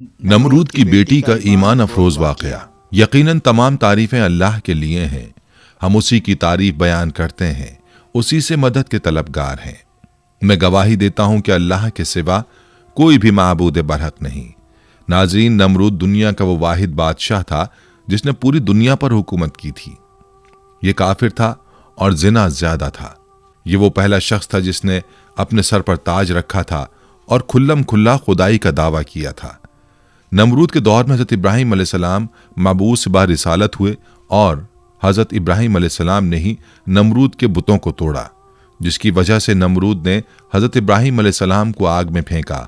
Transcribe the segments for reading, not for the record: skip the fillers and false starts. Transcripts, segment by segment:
नमरूद की बेटी का ईमान अफरोज वाकया। यकीनन तमाम तारीफें अल्लाह के लिए हैं। हम उसी की तारीफ बयान करते हैं, उसी से मदद के तलबगार हैं। मैं गवाही देता हूं कि अल्लाह के सिवा कोई भी माबूद बरहक नहीं। नाज़रीन, नमरूद दुनिया का वो वाहिद बादशाह था जिसने पूरी दुनिया पर हुकूमत की थी। ये काफिर था और जिना ज्यादा था। ये वो पहला शख्स था जिसने अपने सर पर ताज रखा था और खुल्लम खुल्ला खुदाई का दावा किया था। नमरूद के दौर में हज़रत इब्राहीम अलैहिस्सलाम मबूस बा रिसालत हुए और हज़रत इब्राहीम अलैहिस्सलाम ने ही नमरूद के बुतों को तोड़ा, जिसकी वजह से नमरूद ने हज़रत इब्राहीम अलैहिस्सलाम को आग में फेंका।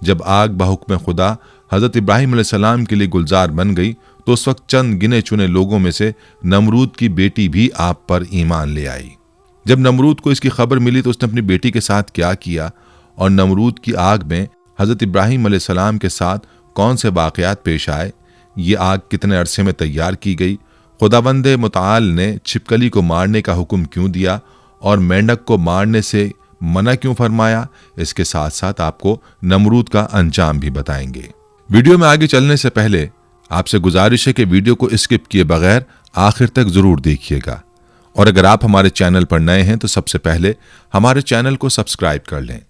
जब आग बहुक्म खुदा हज़रत इब्राहीम अलैहिस्सलाम के लिए गुलजार बन गई तो उस वक्त चंद गिने चुने लोगों में से नमरूद की बेटी भी आप पर ईमान ले आई। जब नमरूद को इसकी खबर मिली तो उसने अपनी बेटी के साथ क्या किया और नमरूद की आग में हज़रत इब्राहीम अलैहिस्सलाम के साथ कौन से वाक़यात पेश आए, ये आग कितने अरसे में तैयार की गई, खुदावंद मुताल ने छिपकली को मारने का हुक्म क्यों दिया और मेंढक को मारने से मना क्यों फरमाया, इसके साथ साथ आपको नमरूद का अंजाम भी बताएंगे। वीडियो में आगे चलने से पहले आपसे गुजारिश है कि वीडियो को स्किप किए बगैर आखिर तक ज़रूर देखिएगा, और अगर आप हमारे चैनल पर नए हैं तो सबसे पहले हमारे चैनल को सब्सक्राइब कर लें।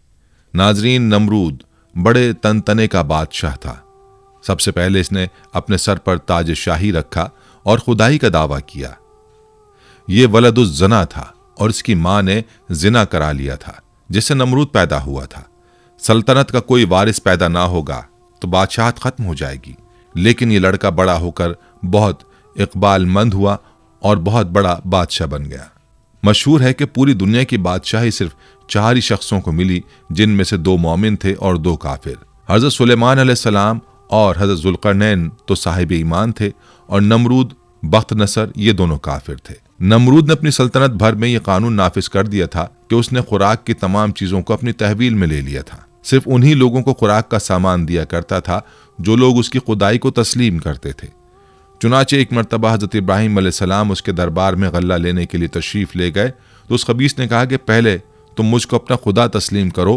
नाजरीन, नमरूद बड़े तनतने का बादशाह था। सबसे पहले इसने अपने सर पर ताज शाही रखा और खुदाई का दावा किया। ये वलदुज जना था और इसकी मां ने जिना करा लिया था, जिससे नमरूद पैदा हुआ था। सल्तनत का कोई वारिस पैदा ना होगा तो बादशाहत खत्म हो जाएगी, लेकिन ये लड़का बड़ा होकर बहुत इकबालमंद हुआ और बहुत बड़ा बादशाह बन गया। मशहूर है कि पूरी दुनिया की बादशाही सिर्फ 4 ही शख्सों को मिली, जिनमें से 2 मोमिन थे और 2 काफिर। हज़रत सुलेमान अलैहिस्सलाम और हज़रत ज़ुल्क़रनैन तो साहिब ईमान थे और नमरूद बख्त नसर ये दोनों काफिर थे। नमरूद ने अपनी सल्तनत भर में ये कानून नाफिज कर दिया था कि उसने खुराक की तमाम चीज़ों को अपनी तहवील में ले लिया था। सिर्फ उन्हीं लोगों को खुराक का सामान दिया करता था जो लोग उसकी खुदाई को तस्लीम करते थे। चुनाचे एक मरतबा हज़रत इब्राहीम अलैहिस्सलाम उसके दरबार में गल्ला लेने के लिए तशरीफ़ ले गए तो उस खबीस ने कहा कि पहले तुम मुझको अपना खुदा तस्लीम करो,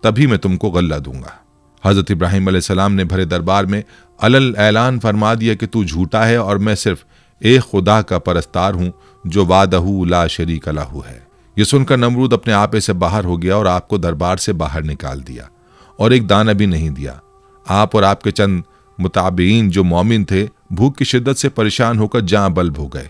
तभी मैं तुमको गल्ला दूंगा। हज़रत इब्राहीम अलैहिस्सलाम ने भरे दरबार में अलल ऐलान फरमा दिया कि तू झूठा है और मैं सिर्फ एक खुदा का परस्तार हूं जो वादहू ला शरीक लहू है। यह सुनकर नमरूद अपने आपे से बाहर हो गया और आपको दरबार से बाहर निकाल दिया और एक दाना भी नहीं दिया। आप और आपके चंद मुताबिईन जो मोमिन थे भूख की शिद्दत से परेशान होकर जाँ बल्ब हो गए।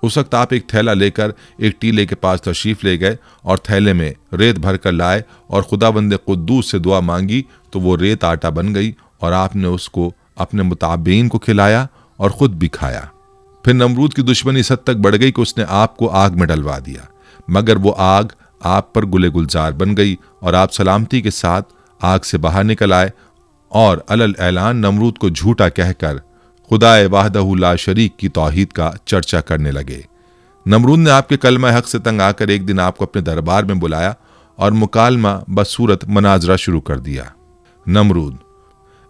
उस वक्त आप एक थैला लेकर एक टीले के पास तशरीफ ले गए और थैले में रेत भर कर लाए और खुदावंद कुद्दूस से दुआ मांगी तो वो रेत आटा बन गई और आपने उसको अपने मुताबिईन को खिलाया और खुद भी खाया। फिर नमरूद की दुश्मनी इस हद तक बढ़ गई कि उसने आपको आग में डलवा दिया, मगर वो आग आप पर गुले गुलजार बन गई और आप सलामती के साथ आग से बाहर निकल आए और अलल ऐलान नमरूद को झूठा कहकर खुदाए वाहदहू ला शरीक की तौहीद का चर्चा करने लगे। नमरूद ने आपके कलमा हक से तंग आकर एक दिन आपको अपने दरबार में बुलाया और मुकालमा बसूरत मनाजरा शुरू कर दिया। नमरूद: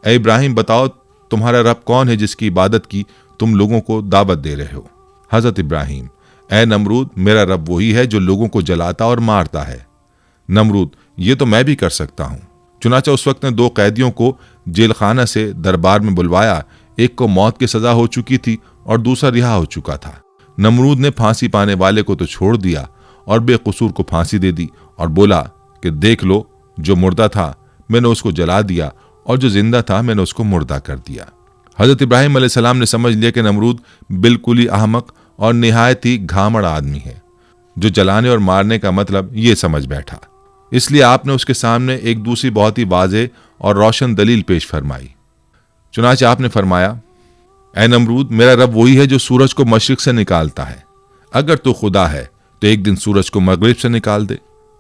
ए इब्राहिम, बताओ तुम्हारा रब कौन है जिसकी इबादत की तुम लोगों को दावत दे रहे हो? हजरत इब्राहिम: ए नमरूद, मेरा रब वही है जो लोगों को जलाता और मारता है। नमरूद: ये तो मैं भी कर सकता हूं। चुनाचा उस वक्त ने 2 कैदियों को जेल खाना से दरबार में बुलवाया। एक को मौत की सजा हो चुकी थी और दूसरा रिहा हो चुका था। नमरूद ने फांसी पाने वाले को तो छोड़ दिया और बेकसूर को फांसी दे दी और बोला कि देख लो, जो मुर्दा था मैंने उसको जला दिया और जो जिंदा था मैंने उसको मुर्दा कर दिया। हजरत इब्राहीम अलैहिस्सलाम ने समझ लिया कि नमरूद बिल्कुल ही अहमक और निहायत ही घामड़ आदमी है, जो जलाने और मारने का मतलब ये समझ बैठा। इसलिए आपने उसके सामने एक दूसरी बहुत ही वाज़ेह और रोशन दलील पेश फरमाई। चुनाचे आपने फरमाया, ए नमरूद, मेरा रब वही है जो सूरज को मशरिक से निकालता है। अगर तो खुदा है तो एक दिन सूरज को मगरिब से निकाल दे।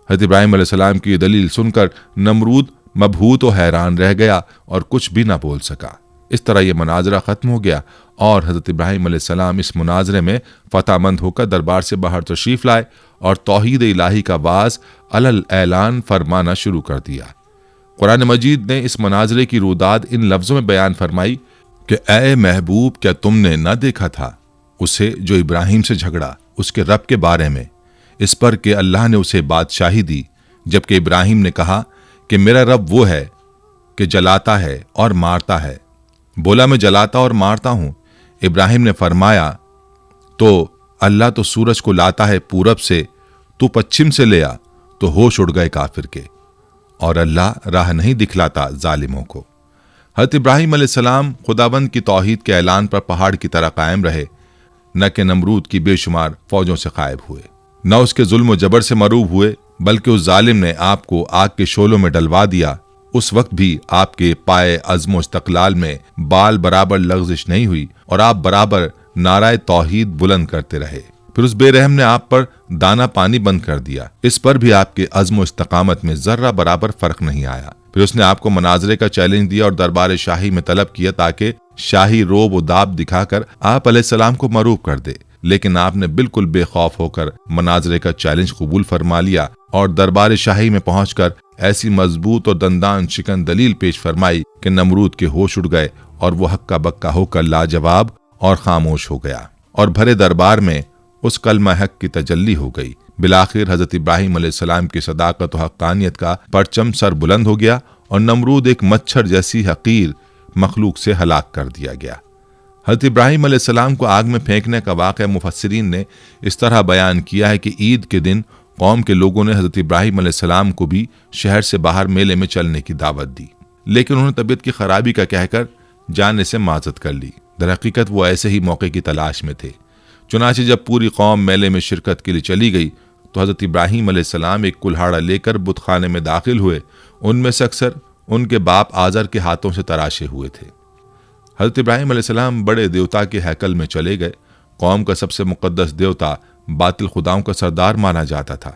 हज़रत इब्राहीम अलैहिस्सलाम की ये दलील सुनकर नमरूद मबहूत और हैरान रह गया और कुछ भी ना बोल सका। इस तरह यह मुनाजरा ख़त्म हो गया और हज़रत इब्राहीम अलैहिस्सलाम इस मुनाजरे में फ़तहमंद होकर दरबार से बाहर तशरीफ़ लाए और तौहीद इलाही का वाज अलल ऐलान फरमाना शुरू कर दिया। कुरान मजीद ने इस मनाजरे की रूदाद इन लफ्ज़ों में बयान फरमाई कि ए महबूब, क्या तुमने न देखा था उसे जो इब्राहिम से झगड़ा उसके रब के बारे में, इस पर कि अल्लाह ने उसे बादशाही दी, जबकि इब्राहिम ने कहा कि मेरा रब वो है کہ جلاتا ہے اور مارتا ہے؟ بولا میں جلاتا اور مارتا ہوں۔ ابراہیم نے فرمایا تو اللہ تو سورج کو لاتا ہے پورب سے، تو پچھم سے لے آ۔ تو ہوش اڑ گئے کافر کے، اور اللہ راہ نہیں دکھلاتا ظالموں کو۔ حضرت ابراہیم علیہ السلام خداوند کی توحید کے اعلان پر پہاڑ کی طرح قائم رہے، نہ کہ نمرود کی بے شمار فوجوں سے غائب ہوئے، نہ اس کے ظلم و جبر سے مروب ہوئے، بلکہ اس ظالم نے آپ کو آگ کے شعلوں میں ڈلوا دیا۔ اس وقت بھی آپ کے پائے عزم و استقلال میں بال برابر لغزش نہیں ہوئی، اور آپ برابر نعرہ توحید بلند کرتے رہے۔ پھر اس بے رحم نے آپ پر دانہ پانی بند کر دیا، اس پر بھی آپ کے عزم و استقامت میں ذرہ برابر فرق نہیں آیا۔ پھر اس نے آپ کو مناظرے کا چیلنج دیا اور دربار شاہی میں طلب کیا تاکہ شاہی روب و داب دکھا کر آپ علیہ السلام کو مروب کر دے، لیکن آپ نے بالکل بے خوف ہو کر مناظرے کا چیلنج قبول فرما لیا اور دربار شاہی میں پہنچ کر ایسی مضبوط اور دندان شکن دلیل پیش فرمائی کہ نمرود کے ہوش اڑ گئے اور وہ ہکا بکا ہو کر لاجواب اور خاموش ہو گیا، اور بھرے دربار میں اس کلمہ حق کی تجلی ہو گئی۔ بالآخر حضرت ابراہیم علیہ السلام کی صداقت و حقانیت کا پرچم سر بلند ہو گیا، اور نمرود ایک مچھر جیسی حقیر مخلوق سے ہلاک کر دیا گیا۔ حضرت ابراہیم علیہ السلام کو آگ میں پھینکنے کا واقعہ مفسرین نے اس طرح بیان کیا ہے کہ عید کے دن قوم کے لوگوں نے حضرت ابراہیم علیہ السلام کو بھی شہر سے باہر میلے میں چلنے کی دعوت دی، لیکن انہوں نے طبیعت کی خرابی کا کہہ کر جانے سے معذرت کر لی۔ در حقیقت وہ ایسے ہی موقع کی تلاش میں تھے۔ چنانچہ جب پوری قوم میلے میں شرکت کے لیے چلی گئی تو حضرت ابراہیم علیہ السلام ایک کلہاڑا لے کر بت خانے میں داخل ہوئے۔ ان میں سے اکثر ان کے باپ آزر کے ہاتھوں سے تراشے ہوئے تھے۔ حضرت ابراہیم علیہ السلام بڑے دیوتا کے ہیکل میں چلے گئے۔ قوم کا سب سے مقدس دیوتا باطل خداؤں کا سردار مانا جاتا تھا۔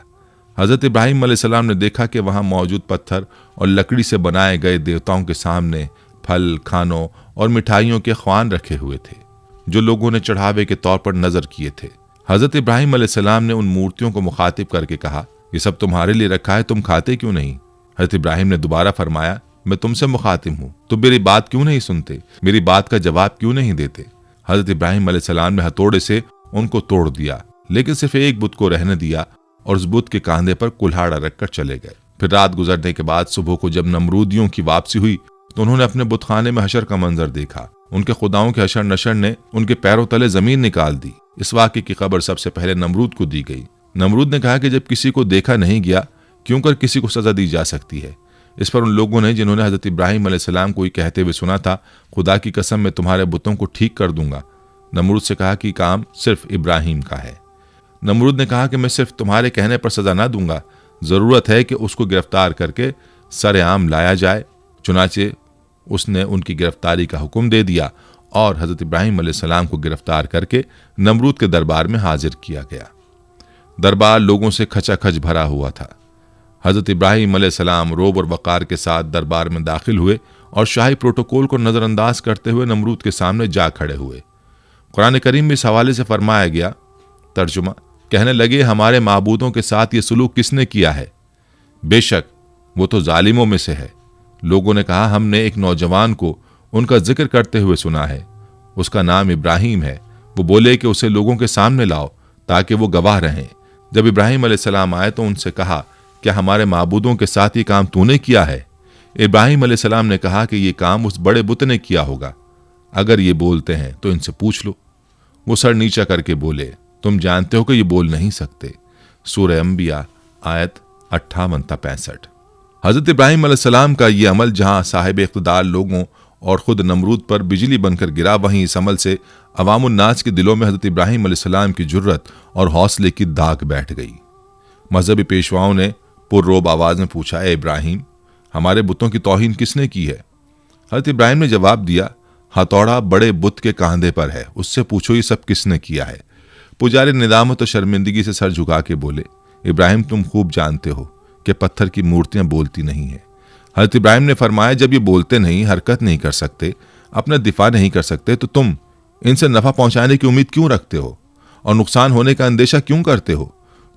حضرت ابراہیم علیہ السلام نے دیکھا کہ وہاں موجود پتھر اور لکڑی سے بنائے گئے دیوتاؤں کے سامنے پھل، کھانوں اور مٹھائیوں کے خوان رکھے ہوئے تھے جو لوگوں نے چڑھاوے کے طور پر نظر کیے تھے۔ حضرت ابراہیم علیہ السلام نے ان مورتیوں کو مخاطب کر کے کہا، یہ سب تمہارے لیے رکھا ہے، تم کھاتے کیوں نہیں؟ حضرت ابراہیم نے دوبارہ فرمایا، میں تم سے مخاطب ہوں، تم میری بات کیوں نہیں سنتے؟ میری بات کا جواب کیوں نہیں دیتے؟ حضرت ابراہیم علیہ السلام نے ہتھوڑے سے ان کو توڑ دیا، لیکن صرف ایک بت کو رہنے دیا اور اس بت کے کاندھے پر کلہاڑا رکھ کر چلے گئے۔ پھر رات گزرنے کے بعد صبح کو جب نمرودیوں کی واپسی ہوئی تو انہوں نے اپنے بت خانے میں حشر کا منظر دیکھا۔ ان کے خداؤں کے حشر نشر نے ان کے پیروں تلے زمین نکال دی۔ اس واقعے کی خبر سب سے پہلے نمرود کو دی گئی۔ نمرود نے کہا کہ جب کسی کو دیکھا نہیں گیا کیوں کر کسی کو سزا دی جا سکتی ہے؟ اس پر ان لوگوں نے جنہوں نے حضرت ابراہیم علیہ السلام کو یہ کہتے ہوئے سنا تھا، خدا کی قسم میں تمہارے بتوں کو ٹھیک کر دوں گا، نمرود سے کہا کہ کام صرف ابراہیم کا ہے۔ نمرود نے کہا کہ میں صرف تمہارے کہنے پر سزا نہ دوں گا، ضرورت ہے کہ اس کو گرفتار کر کے سر عام لایا جائے۔ چنانچہ اس نے ان کی گرفتاری کا حکم دے دیا اور حضرت ابراہیم علیہ السلام کو گرفتار کر کے نمرود کے دربار میں حاضر کیا گیا۔ دربار لوگوں سے کھچا کھچ بھرا ہوا تھا۔ حضرت ابراہیم علیہ السلام روب اور وقار کے ساتھ دربار میں داخل ہوئے اور شاہی پروٹوکول کو نظر انداز کرتے ہوئے نمرود کے سامنے جا کھڑے ہوئے۔ قرآن کریم میں اس حوالے سے فرمایا گیا، ترجمہ، کہنے لگے ہمارے معبودوں کے ساتھ یہ سلوک کس نے کیا ہے؟ بے شک وہ تو ظالموں میں سے ہے۔ لوگوں نے کہا ہم نے ایک نوجوان کو ان کا ذکر کرتے ہوئے سنا ہے، اس کا نام ابراہیم ہے، وہ بولے کہ اسے لوگوں کے سامنے لاؤ تاکہ وہ گواہ رہیں۔ جب ابراہیم علیہ السلام آئے تو ان سے کہا، کیا ہمارے معبودوں کے ساتھ یہ کام تو نے کیا ہے؟ ابراہیم علیہ السلام نے کہا کہ یہ کام اس بڑے بت نے کیا ہوگا، اگر یہ بولتے ہیں تو ان سے پوچھ لو۔ وہ سر نیچا کر کے بولے، تم جانتے ہو کہ یہ بول نہیں سکتے۔ سورہ انبیاء آیت 58 تا 65۔ حضرت ابراہیم علیہ السلام کا یہ عمل جہاں صاحب اقتدار لوگوں اور خود نمرود پر بجلی بن کر گرا، وہیں اس عمل سے عوام الناس کے دلوں میں حضرت ابراہیم علیہ السلام کی جرت اور حوصلے کی داغ بیٹھ گئی۔ مذہبی پیشواؤں نے پر روب آواز میں پوچھا، اے ابراہیم، ہمارے بتوں کی توہین کس نے کی ہے؟ حضرت ابراہیم نے جواب دیا، ہتھوڑا بڑے بت کے کاندھے پر ہے، اس سے پوچھو یہ سب کس نے کیا ہے۔ پجاری ندامت و شرمندگی سے سر جھکا کے بولے، ابراہیم تم خوب جانتے ہو کہ پتھر کی مورتیاں بولتی نہیں ہیں۔ حضرت ابراہیم نے فرمایا، جب یہ بولتے نہیں، حرکت نہیں کر سکتے، اپنا دفاع نہیں کر سکتے، تو تم ان سے نفع پہنچانے کی امید کیوں رکھتے ہو اور نقصان ہونے کا اندیشہ کیوں کرتے ہو؟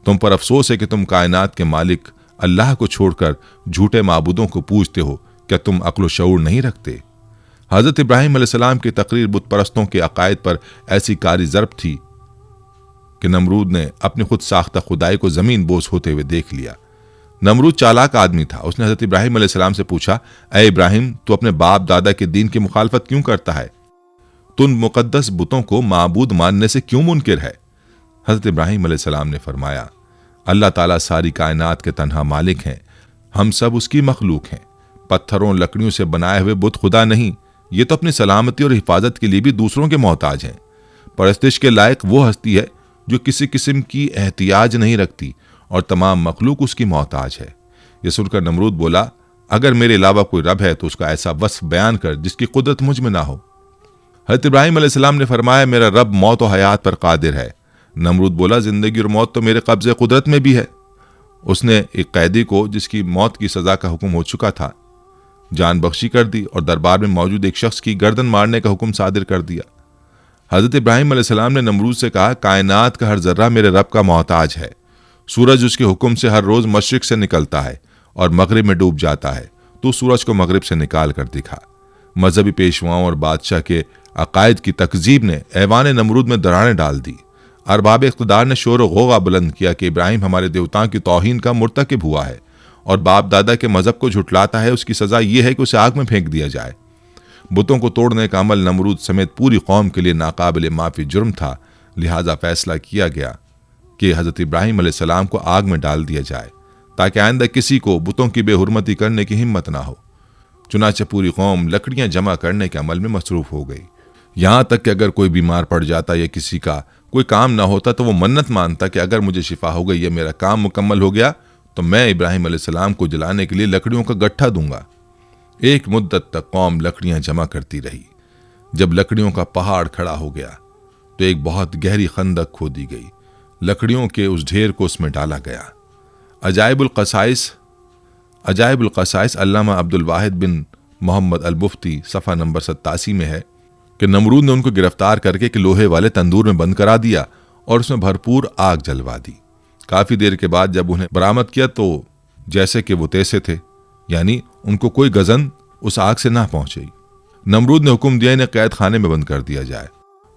تم پر افسوس ہے کہ تم کائنات کے مالک اللہ کو چھوڑ کر جھوٹے معبودوں کو پوجتے ہو، کیا تم عقل و شعور نہیں رکھتے؟ حضرت ابراہیم علیہ السلام کی تقریر بت پرستوں کے عقائد پر ایسی کاری ضرب تھی کہ نمرود نے اپنی خود ساختہ خدائی کو زمین بوس ہوتے ہوئے دیکھ لیا۔ नमरूद चालाक आदमी था। उसने हजरत इब्राहिम अलैहिस्सलाम से पूछा, ए इब्राहिम, तू अपने बाप दादा के दीन की मुखालफत क्यों करता है? तू उन मुकद्दस बुतों को माबूद मानने से क्यों मुनकिर है? हजरत इब्राहिम अलैहिस्सलाम ने फरमाया, अल्लाह ताला सारी कायनात के तन्हा मालिक हैं, हम सब उसकी मखलूक हैं। पत्थरों लकड़ियों से बनाए हुए बुत खुदा नहीं, ये तो अपनी सलामती और हिफाजत के लिए भी दूसरों के मोहताज हैं। परस्तिश के लायक वो हस्ती है जो किसी किस्म की एहतियाज नहीं रखती और तमाम मखलूक उसकी मोहताज है। ये सुनकर नमरूद बोला, अगर मेरे अलावा कोई रब है तो उसका ऐसा वस्फ बयान कर जिसकी कुदरत मुझ में ना हो। हज़रत इब्राहिम अलैहिस्सलाम ने फरमाया, मेरा रब मौत और हयात पर कादिर है। नमरूद बोला, जिंदगी और मौत तो मेरे कब्जे कुदरत में भी है। उसने एक कैदी को, जिसकी मौत की सज़ा का हुक्म हो चुका था, जान बख्शी कर दी और दरबार में मौजूद एक शख्स की गर्दन मारने का हुक्म सादिर कर दिया। हज़रत इब्राहिम अलैहिस्सलाम ने नमरूद से कहा, कायनात का हर जर्रा मेरे रब का मोहताज है। सूरज उसके हुक्म से हर रोज मशरिक से निकलता है और मगरिब में डूब जाता है। तो सूरज को मगरिब से निकाल कर दिखा। मजहबी पेशवाओं और बादशाह के अकायद की तकजीब ने ऐवान नमरूद में दरारें डाल दी। अरबाब इख्तिदार ने शोर गोगा बुलंद किया कि इब्राहिम हमारे देवताओं की तौहीन का मुर्तकिब हुआ है और बाप दादा के मजहब को झुटलाता है। उसकी सजा यह है कि उसे आग में फेंक दिया जाए। बुतों को तोड़ने का अमल नमरूद समेत पूरी कौम के लिए नाकाबिल माफी जुर्म था। लिहाजा फैसला किया गया कि हज़रत इब्राहिम अलैहिस्सलाम को आग में डाल दिया जाए ताकि आइंदा किसी को बुतों की बेहुरमती करने की हिम्मत ना हो। चुनाचे पूरी कौम लकड़ियां जमा करने के अमल में मसरूफ हो गई। यहाँ तक कि अगर कोई बीमार पड़ जाता या किसी का कोई काम ना होता तो वो मन्नत मानता कि अगर मुझे शिफा हो गई या मेरा काम मुकम्मल हो गया तो मैं इब्राहिम अलैहिस्सलाम को जलाने के लिए लकड़ियों का गट्ठा दूंगा। एक मुद्दत तक कौम लकड़ियां जमा करती रही। जब लकड़ियों का पहाड़ खड़ा हो गया तो एक बहुत गहरी खंदक खोदी गई। लकड़ियों के उस ढेर को उसमें डाला गया। अजाइबुल क़साइस अल्लामा अब्दुल वाहिद बिन मोहम्मद अल मुफ्ती सफ़ा नंबर 87 में है कि नमरूद ने उनको गिरफ्तार करके कि लोहे वाले तंदूर में बंद करा दिया और उसमें भरपूर आग जलवा दी। काफ़ी देर के बाद जब उन्हें बरामद किया तो जैसे कि वो तैसे थे, यानी उनको कोई गजन उस आग से ना पहुंची। नमरूद ने हुक्म दिया इन्हें कैद खाने में बंद कर दिया जाए,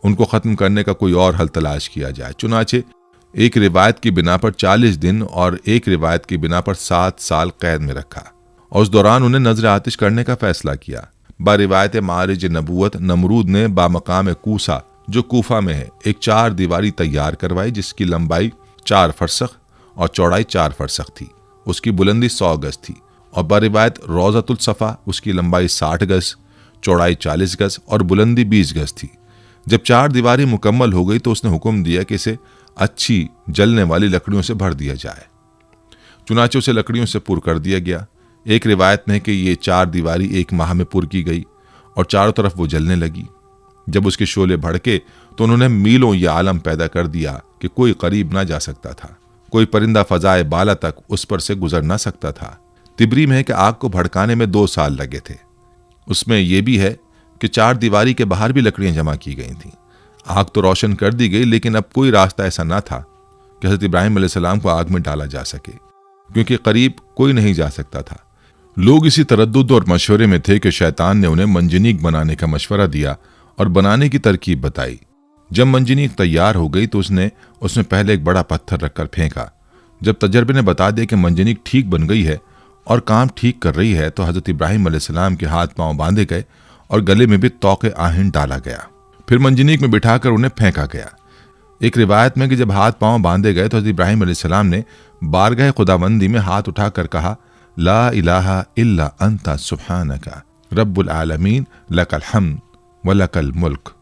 उनको ख़त्म करने का कोई और हल तलाश किया जाए। चुनाचे एक रिवायत की बिना पर 40 दिन और एक रिवायत की बिना पर 7 साल कैद में रखा और उस दौरान उन्हें नजर आतिश करने का फैसला किया। बारिवायत मारिज नबूवत नमरूद ने बामकाम कूसा जो कूफा में है एक 4 दीवारी तैयार करवाई जिसकी लंबाई 4 फरसख और चौड़ाई 4 फरसख थी। उसकी बुलंदी 100 गज थी। और बारिवायत रोज़तुल सफ़ा उसकी लंबाई 60 गज, चौड़ाई 40 गज और बुलंदी 20 गज थी। जब 4 दीवारी मुकम्मल हो गई तो उसने हुक्म दिया कि इसे अच्छी जलने वाली लकड़ियों से भर दिया जाए। चुनाचे उसे लकड़ियों से पुर कर दिया गया। एक रिवायत में है कि ये 4 दीवारी 1 माह में पुर की गई और चारों तरफ वो जलने लगी। जब उसके शोले भड़के तो उन्होंने मीलों ये आलम पैदा कर दिया कि कोई करीब ना जा सकता था, कोई परिंदा फजाए बाला तक उस पर से गुजर ना सकता था। तिबरी में है कि आग को भड़काने में 2 साल लगे थे। उसमें यह भी है कि 4 दीवारी के बाहर भी लकड़ियां जमा की गई थीं। आग तो रोशन कर दी गई लेकिन अब कोई रास्ता ऐसा ना था कि हज़रत इब्राहिम अलैहिस्सलाम को आग में डाला जा सके, क्योंकि करीब कोई नहीं जा सकता था। लोग इसी तरद्दुद और मशवरे में थे कि शैतान ने उन्हें मंजनीक बनाने का मशवरा दिया और बनाने की तरकीब बताई। जब मंजनीक तैयार हो गई तो उसने उसमें पहले एक बड़ा पत्थर रखकर फेंका। जब तजर्बे ने बता दिया कि मंजनीक ठीक बन गई है और काम ठीक कर रही है तो हज़रत इब्राहिम अलैहिस्सलाम के हाथ पांव बांधे गए और गले में भी तौके आहिन डाला गया। फिर मंजनीक में बिठाकर उन्हें फेंका गया। एक रिवायत में कि जब हाथ पांव बांधे गए तो हज़रत इब्राहिम अलैहिस्सलाम ने बारगाह खुदाबंदी में हाथ उठाकर कहा, ला इलाहा इल्ला अंता सुब्हानका रब्बुल आलमीन लकल हम्द व लकल मुल्क।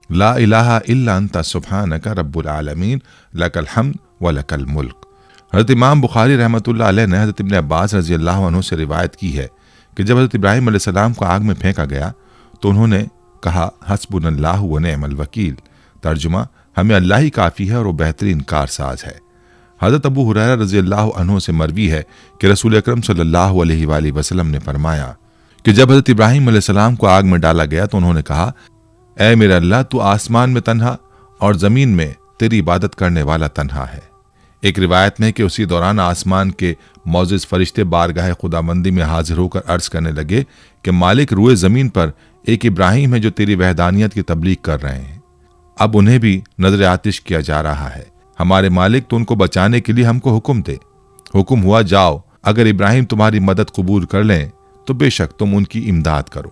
ला इलाहा इल्ला अंता सुब्हानका रब्बुल आलमीन लकल हम्द व लकल मुल्क। हज़रत इमाम बुखारी रहमतुल्लाह अलैह ने हज़रत इब्न अब्बास रज़ी अल्लाह अन्हु से रिवायत की है कि जब हज़रत इब्राहिम अलैहिस्सलाम को आग में फेंका गया तो उन्होंने कहा, हस्बुनल्लाहु व निअमल वकील। तर्जुमा, हमें अल्लाह ही काफ़ी है और वो बेहतरीन कारसाज है। हज़रत अबू हुरैरा रज़ी अल्लाह अन्हु से मरवी है कि रसूल अकरम सल्लल्लाहु अलैहि वसल्लम ने फरमाया कि जब हज़रत इब्राहिम अलैहिस्सलाम को आग में डाला गया तो उन्होंने कहा, ऐ मेरा अल्लाह, तू आसमान में तन्हा और ज़मीन में तेरी इबादत करने वाला तन्हा है। एक रिवायत में कि उसी दौरान आसमान के मौजिज़ फरिश्ते बारगाह खुदाबंदी में हाजिर होकर अर्ज़ करने लगे कि मालिक, रूए ज़मीन पर एक इब्राहिम है जो तेरी वहदानियत की तबलीग कर रहे हैं। अब उन्हें भी नजर आतिश किया जा रहा है। हमारे मालिक, तो उनको बचाने के लिए हमको हुक्म दे। हुक्म हुआ, जाओ اگر ابراہیم تمہاری مدد قبول کر لیں تو بے شک تم ان کی امداد کرو۔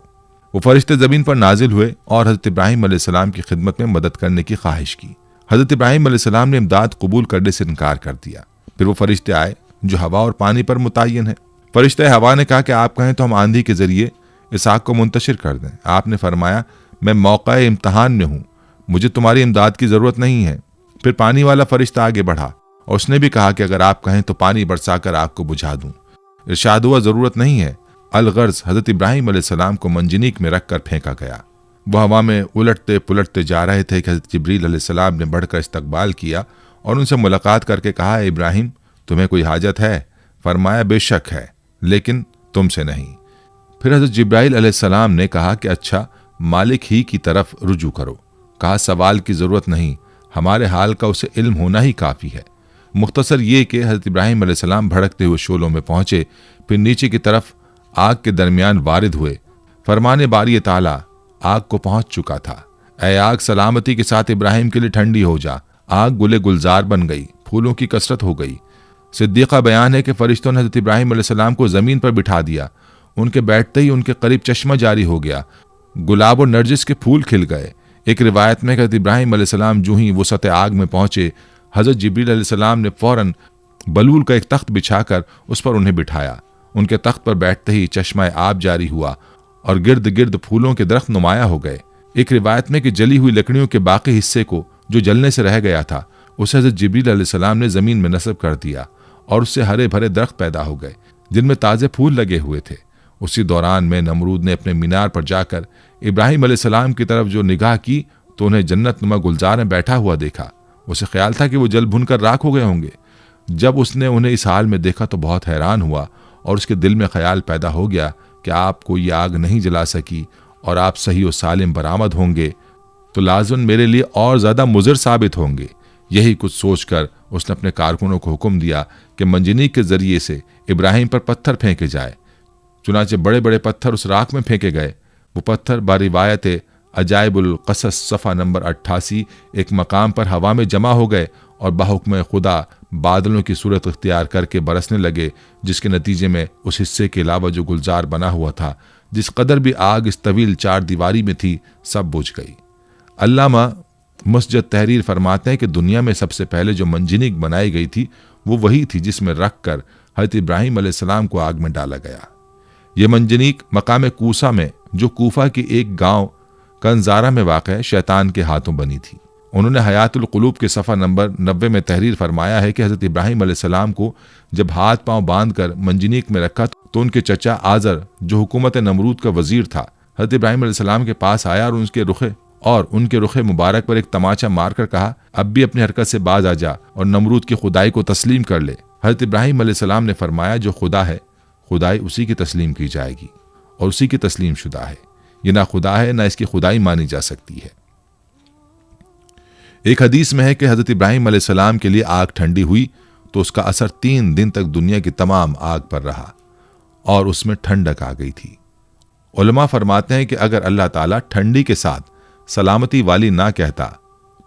وہ فرشتے زمین پر نازل ہوئے اور حضرت ابراہیم علیہ السلام کی خدمت میں مدد کرنے کی خواہش کی۔ حضرت ابراہیم علیہ السلام نے امداد قبول کرنے سے انکار کر دیا۔ پھر وہ فرشتے آئے جو ہوا اور پانی پر متعین ہے۔ فرشتہ ہوا نے کہا کہ آپ کہیں تو ہم آندھی کے ذریعے اس آگ کو منتشر کر دیں۔ آپ نے فرمایا میں موقع امتحان میں ہوں، مجھے تمہاری امداد کی ضرورت نہیں ہے۔ پھر پانی والا فرشتہ آگے بڑھا اور اس نے بھی کہا کہ اگر آپ کہیں تو پانی برسا کر آگ کو بجھا دوں۔ ارشاد ہوا ضرورت نہیں ہے۔ الغرض حضرت ابراہیم علیہ السلام کو منجنیق میں رکھ کر پھینکا گیا۔ وہ ہوا میں الٹتے پلٹتے جا رہے تھے کہ حضرت جبریل علیہ السلام نے بڑھ کر استقبال کیا اور ان سے ملاقات کر کے کہا، اے ابراہیم تمہیں کوئی حاجت ہے؟ فرمایا بے شک ہے، لیکن تم سے نہیں۔ پھر حضرت جبرائیل علیہ السلام نے کہا کہ اچھا مالک ہی کی طرف رجوع کرو۔ کہا سوال کی ضرورت نہیں، ہمارے حال کا اسے علم ہونا ہی کافی ہے۔ مختصر یہ کہ حضرت ابراہیم علیہ السلام بھڑکتے ہوئے شعلوں میں پہنچے، پھر نیچے کی طرف آگ کے درمیان وارد ہوئے۔ فرمان باری تعالیٰ آگ کو پہنچ چکا تھا۔ اے آگ سلامتی کے ساتھ ابراہیم کے لیے ٹھنڈی ہو جا۔ آگ گلے گلزار بن گئی، پھولوں کی کثرت ہو گئی۔ صدیقہ بیان ہے کہ فرشتوں نے حضرت ابراہیم علیہ السلام کو زمین پر بٹھا دیا۔ ان کے بیٹھتے ہی ان کے قریب چشمہ جاری ہو گیا، گلاب و نرجس کے پھول کھل گئے۔ ایک روایت میں کہ حضرت ابراہیم علیہ السلام جو ہی وسط آگ میں پہنچے، حضرت جبریل علیہ السلام نے فوراً بلول کا ایک تخت بچھا کر اس پر انہیں بٹھایا۔ ان کے تخت پر بیٹھتے ہی چشمہ آب جاری ہوا اور گرد گرد پھولوں کے درخت نمایاں ہو گئے۔ ایک روایت میں کہ جلی ہوئی لکڑیوں کے باقی حصے کو جو جلنے سے رہ گیا تھا اسے حضرت جبریل علیہ السلام نے زمین میں نصب کر دیا اور اس سے ہرے بھرے درخت پیدا ہو گئے جن میں تازے پھول لگے ہوئے تھے۔ اسی دوران میں نمرود نے اپنے مینار پر جا کر ابراہیم علیہ السلام کی طرف جو نگاہ کی تو انہیں جنت نما گلزار میں بیٹھا ہوا دیکھا۔ اسے خیال تھا کہ وہ جل بھن کر راکھ ہو گئے ہوں گے۔ جب اس نے انہیں اس حال میں دیکھا تو بہت حیران ہوا اور اس کے دل میں خیال پیدا ہو گیا کہ آپ کو یہ آگ نہیں جلا سکی اور آپ صحیح و سالم برآمد ہوں گے تو لازم میرے لیے اور زیادہ مضر ثابت ہوں گے۔ یہی کچھ سوچ کر اس نے اپنے کارکنوں کو حکم دیا کہ منجنیق کے ذریعے سے ابراہیم پر پتھر پھینکے جائے۔ چنانچہ بڑے بڑے پتھر اس راکھ میں پھینکے گئے۔ وہ پتھر باروایت عجائب القصص صفحہ نمبر 88 ایک مقام پر ہوا میں جمع ہو گئے اور بحکم خدا بادلوں کی صورت اختیار کر کے برسنے لگے، جس کے نتیجے میں اس حصے کے علاوہ جو گلزار بنا ہوا تھا، جس قدر بھی آگ اس طویل چار دیواری میں تھی، سب بجھ گئی۔ علامہ مسجد تحریر فرماتے ہیں کہ دنیا میں سب سے پہلے جو منجنیق بنائی گئی تھی وہ وہی تھی جس میں رکھ کر حضرت ابراہیم علیہ السلام کو آگ میں ڈالا گیا۔ یہ منجنیق مقام کوسا میں جو کوفہ کی ایک گاؤں کنزارہ میں واقع ہے شیطان کے ہاتھوں بنی تھی۔ انہوں نے حیات القلوب کے صفحہ نمبر 90 میں تحریر فرمایا ہے کہ حضرت ابراہیم علیہ السلام کو جب ہاتھ پاؤں باندھ کر منجنیق میں رکھا تو ان کے چچا آزر جو حکومت نمرود کا وزیر تھا حضرت ابراہیم علیہ السلام کے پاس آیا اور ان کے رخ مبارک پر ایک تماچا مار کر کہا، اب بھی اپنی حرکت سے باز آ جا اور نمرود کی خدائی کو تسلیم کر لے۔ حضرت ابراہیم علیہ السلام نے فرمایا جو خدا ہے خدائی اسی کی تسلیم کی جائے گی اور اسی کی تسلیم شدہ ہے، یہ نہ خدا ہے نہ اس کی خدائی مانی جا سکتی ہے۔ ایک حدیث میں ہے کہ حضرت ابراہیم علیہ السلام کے لیے آگ ٹھنڈی ہوئی تو اس کا اثر 3 دن تک دنیا کی تمام آگ پر رہا اور اس میں ٹھنڈک آ گئی تھی۔ علماء فرماتے ہیں کہ اگر اللہ تعالیٰ ٹھنڈی کے ساتھ سلامتی والی نہ کہتا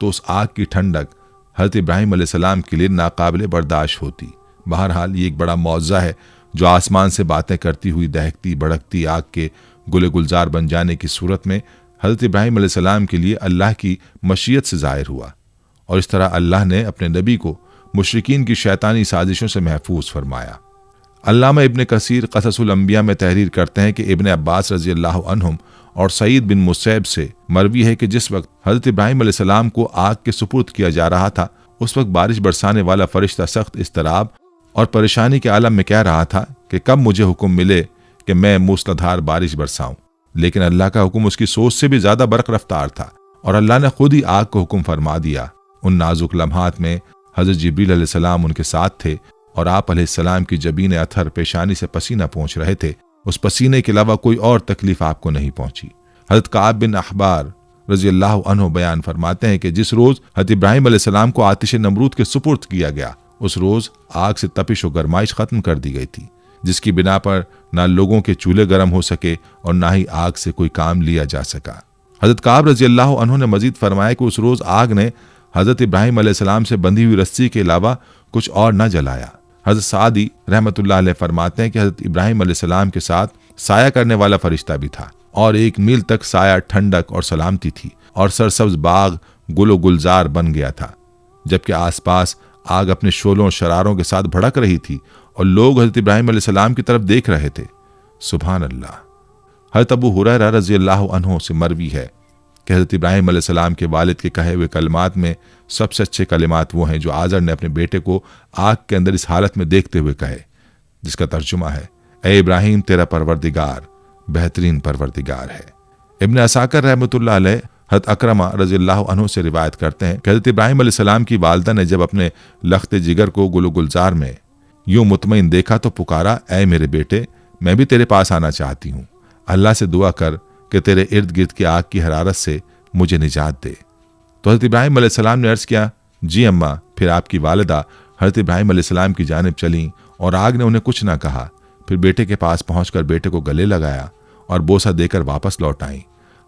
تو اس آگ کی ٹھنڈک حضرت ابراہیم علیہ السلام کے لیے ناقابل برداشت ہوتی۔ بہرحال یہ ایک بڑا معجزہ ہے جو آسمان سے باتیں کرتی ہوئی دہکتی بھڑکتی آگ کے گلے گلزار بن جانے کی صورت میں حضرت ابراہیم علیہ السلام کے لیے اللہ کی مشیت سے ظاہر ہوا، اور اس طرح اللہ نے اپنے نبی کو مشرکین کی شیطانی سازشوں سے محفوظ فرمایا۔ علامہ ابن کثیر قصص الانبیاء میں تحریر کرتے ہیں کہ ابن عباس رضی اللہ عنہم اور سعید بن مسیب سے مروی ہے کہ جس وقت حضرت ابراہیم علیہ السلام کو آگ کے سپرد کیا جا رہا تھا اس وقت بارش برسانے والا فرشتہ سخت اضطراب اور پریشانی کے عالم میں کہہ رہا تھا کہ کب مجھے حکم ملے کہ میں موسلادھار بارش برساؤں، لیکن اللہ کا حکم اس کی سوچ سے بھی زیادہ برق رفتار تھا اور اللہ نے خود ہی آگ کو حکم فرما دیا۔ ان نازک لمحات میں حضرت جبریل علیہ السلام ان کے ساتھ تھے اور آپ علیہ السلام کی جبین اطہر پیشانی سے پسینہ پہنچ رہے تھے، اس پسینے کے علاوہ کوئی اور تکلیف آپ کو نہیں پہنچی۔ حضرت کعب بن احبار رضی اللہ عنہ بیان فرماتے ہیں کہ جس روز حضرت ابراہیم علیہ السلام کو آتش نمرود کے سپرد کیا گیا اس روز آگ سے تپش و گرمائش ختم کر دی گئی تھی، جس کی بنا پر نہ لوگوں کے چولہے گرم ہو سکے اور نہ ہی آگ سے کوئی کام لیا جا سکا۔ حضرت کعب رضی اللہ عنہ نے مزید فرمایا کہ اس روز آگ نے حضرت ابراہیم علیہ السلام سے بندھی ہوئی رسی کے علاوہ کچھ اور نہ جلایا۔ حضرت سعدی रहमतुल्लाह अलैह फरमाते हैं कि हज़रत इब्राहीम अलैहिस्सलाम के साथ साया करने वाला फरिश्ता भी था और 1 मील तक साया ठंडक और सलामती थी और सरसब्ज बाग गुलो गुलजार बन गया था, जबकि आसपास आग अपने शोलों और शरारों के साथ भड़क रही थी और लोग हज़रत इब्राहीम अलैहिस्सलाम की तरफ देख रहे थे। सुभान अल्लाह। हज़रत अबू हुरैरा रज़ी अल्लाह अन्हु से मरवी है कि हज़रत इब्राहीम अलैहिस्सलाम के वालिद के कहे हुए कलमात में सबसे अच्छे कलिमात वो हैं जो आज़र ने अपने बेटे को आग के अंदर इस हालत में देखते हुए कहे, जिसका तर्जुमा है, ए इब्राहीम तेरा परवरदिगार बेहतरीन परवरदिगार है। इब्न असाकर रहमतुल्लाह अलैह हज़रत अकरमा रज़ियल्लाहु अन्हु से रिवायत करते हैं कि हज़रत इब्राहीम अलैहिस्सलाम की वालदा ने जब अपने लख्त जिगर को गुलो गुलजार में यूं मुतमईन देखा तो पुकारा, ऐ मेरे बेटे, मैं भी तेरे पास आना चाहती हूँ, अल्लाह से दुआ कर कि तेरे इर्द गिर्द की आग की हरारत से मुझे निजात दे। तो हज़रत इब्राहीम अलैहिस्सलाम ने अर्ज़ किया, जी अम्मा। फिर आपकी वालिदा हज़रत इब्राहीम अलैहिस्सलाम की जानिब चलीं और आग ने उन्हें कुछ ना कहा। फिर बेटे के पास पहुंचकर बेटे को गले लगाया और बोसा देकर वापस लौट आईं।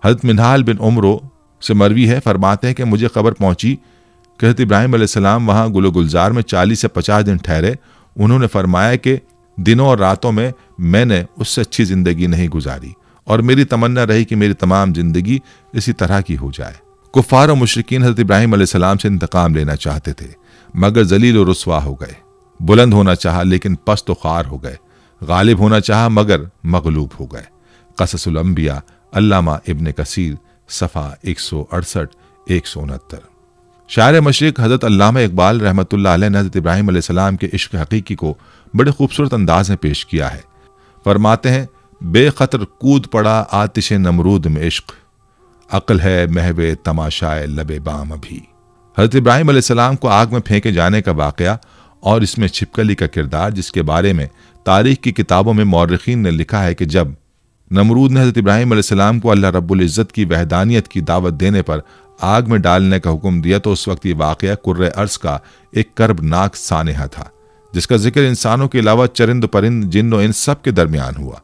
हज़रत मिनहाल बिन उमरो से मरवी है, फरमाते हैं कि मुझे खबर पहुंची कि हज़रत इब्राहीम अलैहिस्सलाम वहाँ गुलो गुलजार में 40 से 50 दिन ठहरे। उन्होंने फरमाया कि दिनों और रातों में मैंने उससे अच्छी ज़िंदगी नहीं गुजारी और मेरी तमन्ना रही कि मेरी तमाम ज़िंदगी इसी तरह की हो जाए। कुफ़ार और मुशरिकीन हज़रत इब्राहीम अलैहिस्सलाम से इंतकाम लेना चाहते थे, मगर जलील और रुस्वा हो गए। बुलंद होना चाहा लेकिन पस्त व ख़ार हो गए। गालिब होना चाहा मगर मगलूब हो गए। क़ससुल अंबिया अल्लामा इब्न कसीर सफ़ा 168-169। शायर मशरिक़ हज़रत अल्लामा इकबाल रहमतुल्लाह अलैह ने हज़रत इब्राहीम अलैहिस्सलाम के इश्क़ हक़ीक़ी को बड़े खूबसूरत अंदाज में पेश किया है। फरमाते हैं, बेखतर कूद पड़ा आतिश नमरूद में इश्क, अक्ल है महवे तमाशाए लबे बाम अभी। हज़रत इब्राहीम अलैहिस्सलाम को आग में फेंके जाने का वाक़या और इसमें छिपकली का किरदार, जिसके बारे में तारीख़ की किताबों में मौर्रिख़ीन ने लिखा है कि जब नमरूद ने हज़रत इब्राहीम अलैहिस्सलाम को अल्लाह रब्बुल इज़्ज़त की वहदानियत की दावत देने पर आग में डालने का हुक्म दिया तो उस वक्त ये वाक़या कुर्रे अर्ज़ का एक कर्बनाक सानेहा था, जिसका जिक्र इंसानों के अलावा चरिंद परिंद जिन्न इन सब के दरमियान हुआ।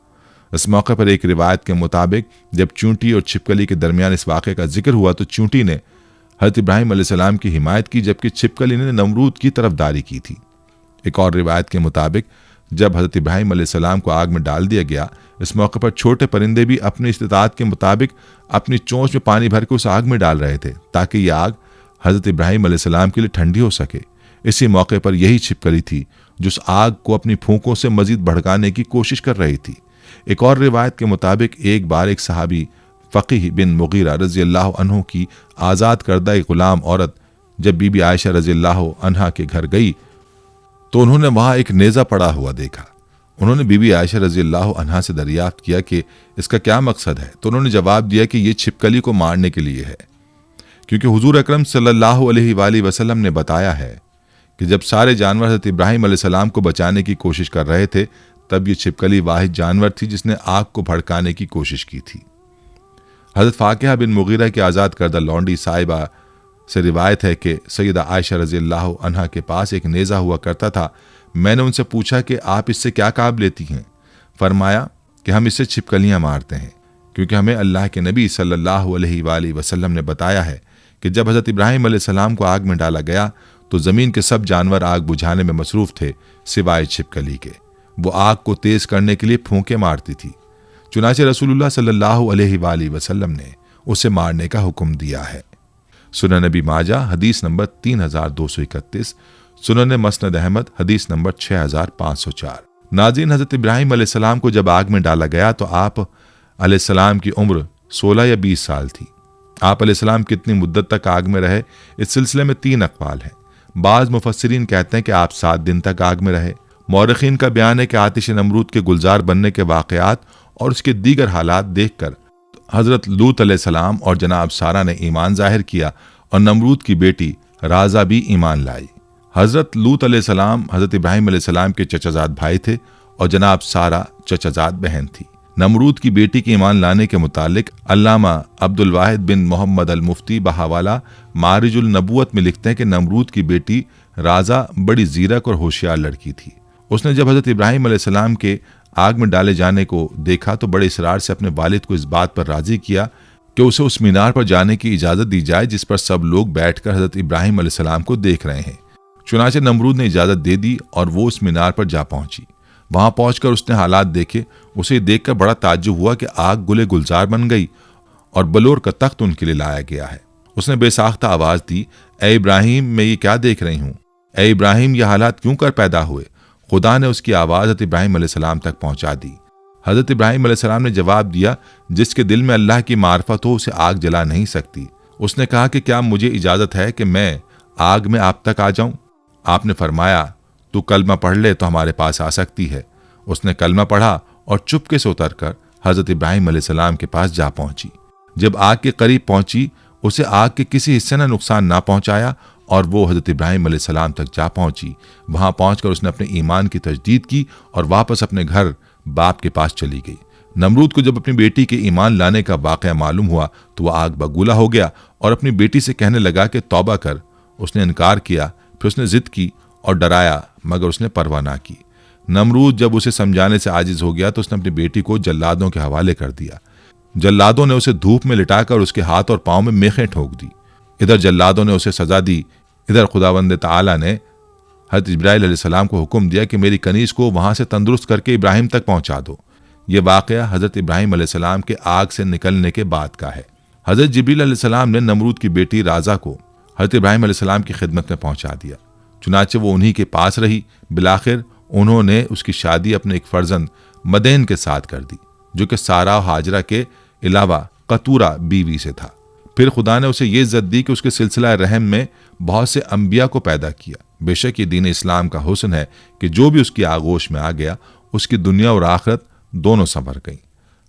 इस मौके पर एक रिवायत के मुताबिक जब चूंटी और छिपकली के दरमियान इस वाक़े का जिक्र हुआ तो चूंटी ने हज़रत इब्राहीम अलैहिस्सलाम की हिमायत की, जबकि छिपकली ने नमरूद की तरफदारी की थी। एक और रिवायत के मुताबिक जब हज़रत इब्राहीम अलैहिस्सलाम को आग में डाल दिया गया, इस मौके पर छोटे परिंदे भी अपनी इस्तिताअत के मुताबिक अपनी चोंच में पानी भर के उस आग में डाल रहे थे ताकि यह आग हज़रत इब्राहीम अलैहिस्सलाम के लिए ठंडी हो सके। इसी मौके पर यही छिपकली थी जो उस आग को अपनी फूंकों से मजीद भड़काने की कोशिश कर रही थी। एक और रिवायत के मुताबिक एक बार एक सहाबी फ़क़ीह बिन मुगीरा रज़ियल्लाहु अन्हु की आज़ाद करदा एक ग़ुलाम औरत जब बीबी आयशा रज़ियल्लाहु अन्हा के घर गई तो उन्होंने वहाँ एक नेज़ा पड़ा हुआ देखा। उन्होंने बीबी आयशा रज़ियल्लाहु अन्हा से दरियाफ्त किया कि इसका क्या मकसद है, तो उन्होंने जवाब दिया कि ये छिपकली को मारने के लिए है, क्योंकि हुज़ूर अकरम सल्लल्लाहु अलैहि वसल्लम ने बताया है कि जब सारे जानवर हज़रत इब्राहीम अलैहिस्सलाम को बचाने की कोशिश कर रहे थे तब ये छिपकली वाहिद जानवर थी जिसने आग को भड़काने की कोशिश की थी। हज़रत फ़ाकिहा बिन मुगीरा की आज़ाद करदा लौंडी साहिबा से रिवायत है कि सैयदा आयशा रज़ियल्लाहु अन्हा के पास एक नेज़ा हुआ करता था। मैंने उनसे पूछा कि आप इससे क्या काम लेती हैं? फरमाया कि हम इससे छिपकलियाँ मारते हैं, क्योंकि हमें अल्लाह के नबी सल्लल्लाहु अलैहि वसल्लम ने बताया है कि जब हज़रत इब्राहीम अलैहिस्सलाम को आग में डाला गया तो ज़मीन के सब जानवर आग बुझाने में मसरूफ़ थे सिवाय छिपकली के। वो आग को तेज़ करने के लिए फूंके मारती थी। चुनाचे रसूलुल्लाह सल्लल्लाहु अलैहि वसल्लम ने उसे मारने का हुक्म दिया है। सुनन नबी माजा हदीस नंबर 3231, सुनन मसनद अहमद हदीस नंबर 6504। नाज़रीन, हज़रत इब्राहीम अलैहिस्सलाम को जब आग में डाला गया तो आप अलैहिस्सलाम की उम्र 16 या 20 साल थी। आप अलैहिस्सलाम कितनी मुद्दत तक आग में रहे, इस सिलसिले में 3 अक़वाल हैं। बाज़ मुफस्सिरीन कहते हैं कि आप 7 दिन तक आग में रहे। मौरख़ीन का बयान है कि आतिश नमरूद के गुलजार बनने के वाक़यात और उसके दीगर हालात देखकर हज़रत लूत अलैहिस्सलाम और जनाब सारा ने ईमान ज़ाहिर किया और नमरूद की बेटी राज़ा भी ईमान लाई। हज़रत लूत अलैहिस्सलाम हज़रत इब्राहीम अलैहिस्सलाम के चचाजाद भाई थे और जनाब सारा चचाजाद बहन थी। नमरूद की बेटी के ईमान लाने के मुतालिक अल्लामा अब्दुल वाहिद बिन मोहम्मद अल मुफ्ती बहावाला मारिजुल नबूवत में लिखते हैं कि नमरूद की बेटी राज़ा बड़ी ज़ीरक और होशियार लड़की थी। उसने जब हज़रत इब्राहीम अलैहिस्सलाम के आग में डाले जाने को देखा तो बड़े इसरार से अपने वालिद को इस बात पर राज़ी किया कि उसे उस मीनार पर जाने की इजाज़त दी जाए जिस पर सब लोग बैठकर हज़रत इब्राहीम अलैहिस्सलाम को देख रहे हैं। चुनाचे नमरूद ने इजाज़त दे दी और वो उस मीनार पर जा पहुंची। वहां पहुंचकर उसने हालात देखे। उसे देखकर बड़ा ताज्जुब हुआ कि आग गुले गुलजार बन गई और बलोर का तख्त उनके लिए लाया गया है। उसने बेसाख्ता आवाज़ दी, ए इब्राहिम, मैं ये क्या देख रही हूँ? ए इब्राहिम, ये हालात क्यों कर पैदा हुए? खुदा ने उसकी आवाज़ हज़रत इब्राहिम अलैहिस्सलाम तक पहुँचा दी। हज़रत इब्राहिम अलैहिस्सलाम ने जवाब दिया, जिसके दिल में अल्लाह की मार्फत हो उसे आग जला नहीं सकती। उसने कहा कि क्या मुझे इजाज़त है कि मैं आग में आप तक आ जाऊं? आपने फरमाया, तू कलमा पढ़ ले तो हमारे पास आ सकती है। उसने कलमा पढ़ा और चुपके से उतर कर हज़रत इब्राहिम अलैहिस्सलाम के पास जा पहुंची। जब आग के करीब पहुंची, उसे आग के किसी हिस्से ने नुकसान ना पहुंचाया और वो हज़रत इब्राहिम अलैहिस्सलाम तक जा पहुंची। वहां पहुंचकर उसने अपने ईमान की तजदीद की और वापस अपने घर बाप के पास चली गई। नमरूद को जब अपनी बेटी के ईमान लाने का वाक़या मालूम हुआ तो वह आग बगूला हो गया और अपनी बेटी से कहने लगा कि तौबा कर। उसने इनकार किया, फिर उसने जिद की और डराया, मगर उसने परवाह ना की। नमरूद जब उसे समझाने से आजिज हो गया तो उसने अपनी बेटी को जल्लादों के हवाले कर दिया। जल्लादों ने उसे धूप में लिटाकर उसके हाथ और पाँव में मेखें ठोक दी। इधर जल्लादों ने उसे सजा दी, इधर खुदावंद ताला ने हज़रत जिब्राइल अलैहिस्सलाम को हुक्म दिया कि मेरी कनीज़ को वहां से तंदुरुस्त करके इब्राहिम तक पहुंचा दो। ये वाक़या हज़रत इब्राहिम अलैहिस्सलाम के आग से निकलने के बाद का है। हज़रत जिब्रील अलैहिस्सलाम ने नमरूद की बेटी राजा को हज़रत इब्राहिम अलैहिस्सलाम की खिदमत में पहुंचा दिया। चुनाचे वो उन्हीं के पास रही। बिलाखिर उन्होंने उसकी शादी अपने एक फर्जंद मदेन के साथ कर दी, जो कि सारा और हाजरा के अलावा कतूरा बीवी से था। फिर खुदा ने उसे ये इज्जत दी कि उसके सिलसिला रहम में बहुत से अंबिया को पैदा किया। बेशक ये दीन इस्लाम का हुस्न है कि जो भी उसकी आगोश में आ गया उसकी दुनिया और आखिरत दोनों संवर गई।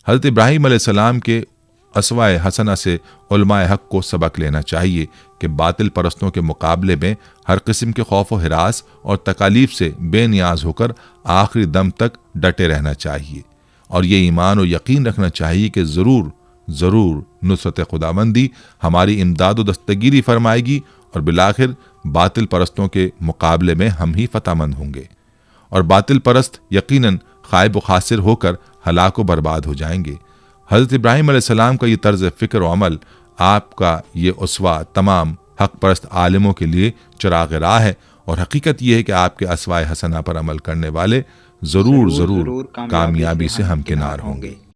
हज़रत इब्राहिम अलैहिस्सलाम के असवाए हसना से उलमाए हक को सबक लेना चाहिए कि बातिल परस्तों के मुकाबले में हर किस्म के खौफ व हिरास और तकालीफ से बेनियाज होकर आखिरी दम तक डटे रहना चाहिए और ये ईमान और यकीन रखना चाहिए कि ज़रूर ज़रूर नुसरत खुदाबंदी हमारी इमदाद व दस्तगीरी फरमाएगी और बिलाखिर बातिल परस्तों के मुकाबले में हम ही फतहमंद होंगे और बातिल परस्त यकीनन खाइब व खासिर होकर हलाक व बर्बाद हो जाएंगे। हज़रत इब्राहिम अलैहिस्सलाम का ये तर्ज फ़िक्र और अमल, आपका ये उसवा तमाम हक परस्त आलिमों के लिए चिराग राह है और हकीकत ये है कि आपके असवाए हसना पर अमल करने वाले ज़रूर कामयाबी से हमकिनार होंगे।